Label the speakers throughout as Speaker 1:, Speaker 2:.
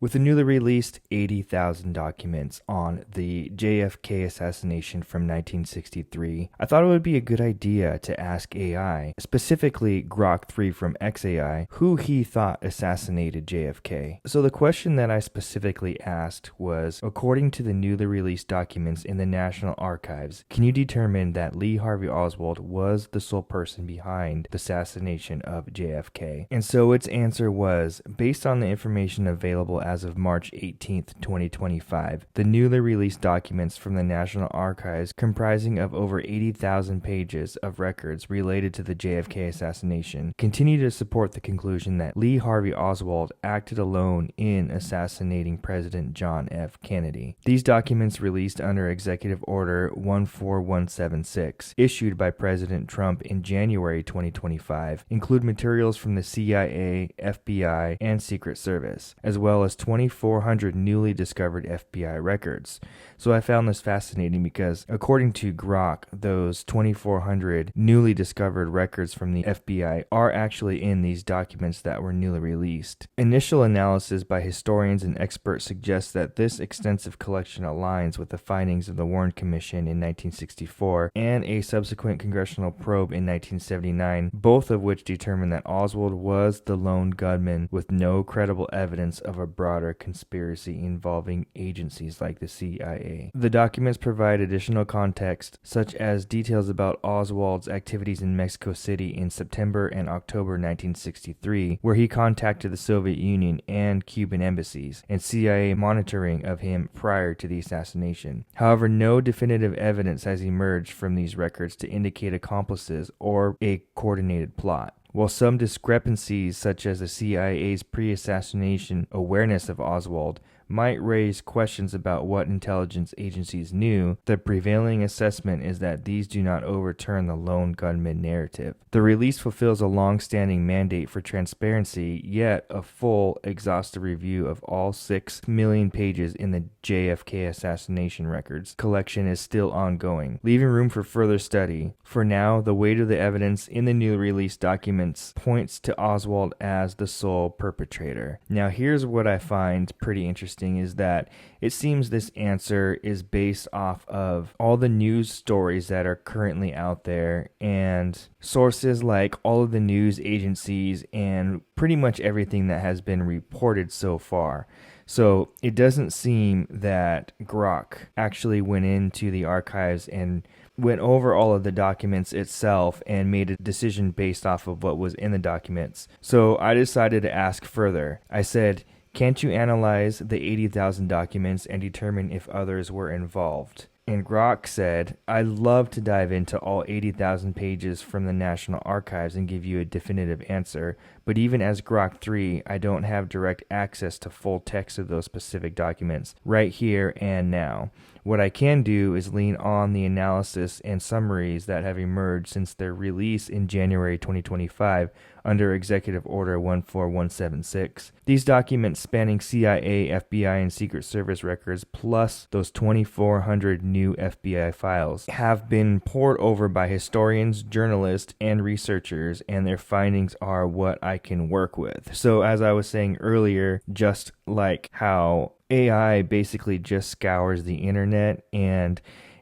Speaker 1: With the newly released 80,000 documents on the JFK assassination from 1963, I thought it would be a good idea to ask AI, specifically Grok 3 from XAI, who he thought assassinated JFK. So the question that I specifically asked was, according to the newly released documents in the National Archives, can you determine that Lee Harvey Oswald was the sole person behind the assassination of JFK? And so its answer was, based on the information available as of March 18th, 2025, the newly released documents from the National Archives comprising of over 80,000 pages of records related to the JFK assassination continue to support the conclusion that Lee Harvey Oswald acted alone in assassinating President John F. Kennedy. These documents, released under Executive Order 14176, issued by President Trump in January 2025, include materials from the CIA, FBI, and Secret Service, as well as 2,400 newly discovered FBI records. So I found this fascinating because, according to Grok, those 2,400 newly discovered records from the FBI are actually in these documents that were newly released. Initial analysis by historians and experts suggests that this extensive collection aligns with the findings of the Warren Commission in 1964 and a subsequent congressional probe in 1979, both of which determined that Oswald was the lone gunman with no credible evidence of a broader conspiracy involving agencies like the CIA. The documents provide additional context, such as details about Oswald's activities in Mexico City in September and October 1963, where he contacted the Soviet Union and Cuban embassies, and CIA monitoring of him prior to the assassination. However, no definitive evidence has emerged from these records to indicate accomplices or a coordinated plot. While some discrepancies, such as the CIA's pre-assassination awareness of Oswald, might raise questions about what intelligence agencies knew, the prevailing assessment is that these do not overturn the lone gunman narrative. The release fulfills a long-standing mandate for transparency, yet a full, exhaustive review of all 6 million pages in the JFK assassination records collection is still ongoing, leaving room for further study. For now, the weight of the evidence in the newly released documents points to Oswald as the sole perpetrator. Now, here's what I find pretty interesting is that it seems this answer is based off of all the news stories that are currently out there and sources like all of the news agencies and pretty much everything that has been reported so far. So it doesn't seem that Grok actually went into the archives and went over all of the documents itself and made a decision based off of what was in the documents. So I decided to ask further. I said, can't you analyze the 80,000 documents and determine if others were involved? And Grok said, I'd love to dive into all 80,000 pages from the National Archives and give you a definitive answer, but even as Grok 3, I don't have direct access to full text of those specific documents right here and now. What I can do is lean on the analysis and summaries that have emerged since their release in January 2025 under Executive Order 14176. These documents, spanning CIA, FBI, and Secret Service records, plus those 2,400 new FBI files, have been pored over by historians, journalists, and researchers, and their findings are what I can work with. So as I was saying earlier, just like how AI basically just scours the internet and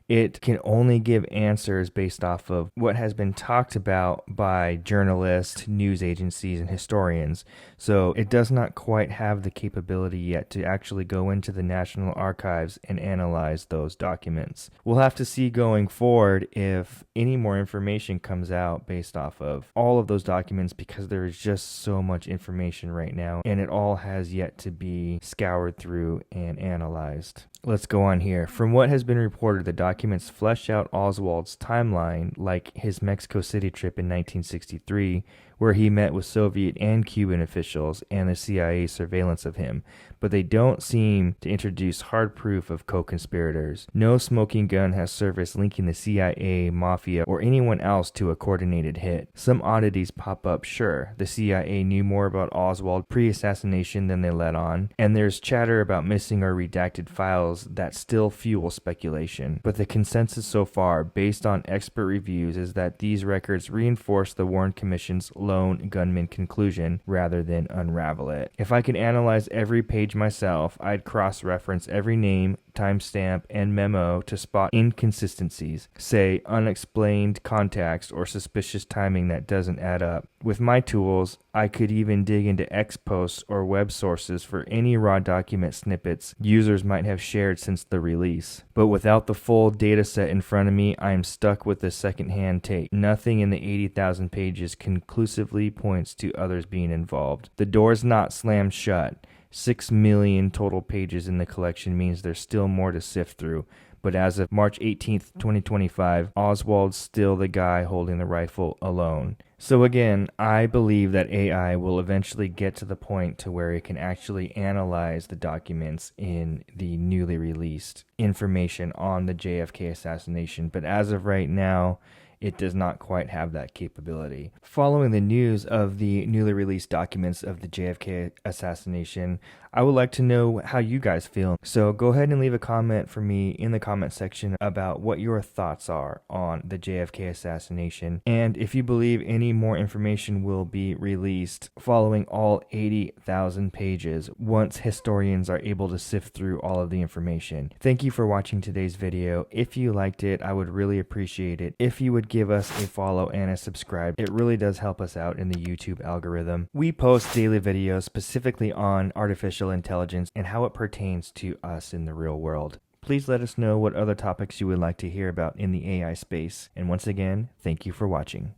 Speaker 1: it can only give answers based off of what has been talked about by journalists, news agencies, and historians. So it does not quite have the capability yet to actually go into the National Archives and analyze those documents. We'll have to see going forward if any more information comes out based off of all of those documents, because there is just so much information right now and it all has yet to be scoured through and analyzed. Let's go on here. From what has been reported, the documents flesh out Oswald's timeline, like his Mexico City trip in 1963, where he met with Soviet and Cuban officials and the CIA surveillance of him, but they don't seem to introduce hard proof of co-conspirators. No smoking gun has surfaced linking the CIA, mafia, or anyone else to a coordinated hit. Some oddities pop up, sure. The CIA knew more about Oswald pre-assassination than they let on, and there's chatter about missing or redacted files that still fuel speculation. But the consensus so far, based on expert reviews, is that these records reinforce the Warren Commission's lone gunman conclusion rather than unravel it. If I could analyze every page myself, I'd cross-reference every name, timestamp, and memo to spot inconsistencies, say unexplained context or suspicious timing that doesn't add up. With my tools, I could even dig into X posts or web sources for any raw document snippets users might have shared since the release. But without the full data set in front of me, I am stuck with the secondhand take. Nothing in the 80,000 pages conclusively points to others being involved. The door's not slammed shut. 6 million total pages in the collection means there's still more to sift through. But as of March 18th, 2025, Oswald's still the guy holding the rifle alone. So again, I believe that AI will eventually get to the point to where it can actually analyze the documents in the newly released information on the JFK assassination. But as of right now, it does not quite have that capability. Following the news of the newly released documents of the JFK assassination, I would like to know how you guys feel. So go ahead and leave a comment for me in the comment section about what your thoughts are on the JFK assassination, and if you believe any more information will be released following all 80,000 pages once historians are able to sift through all of the information. Thank you for watching today's video. If you liked it, I would really appreciate it if you would give us a follow and a subscribe. It really does help us out in the YouTube algorithm. We post daily videos specifically on artificial intelligence and how it pertains to us in the real world. Please let us know what other topics you would like to hear about in the AI space. And once again, thank you for watching.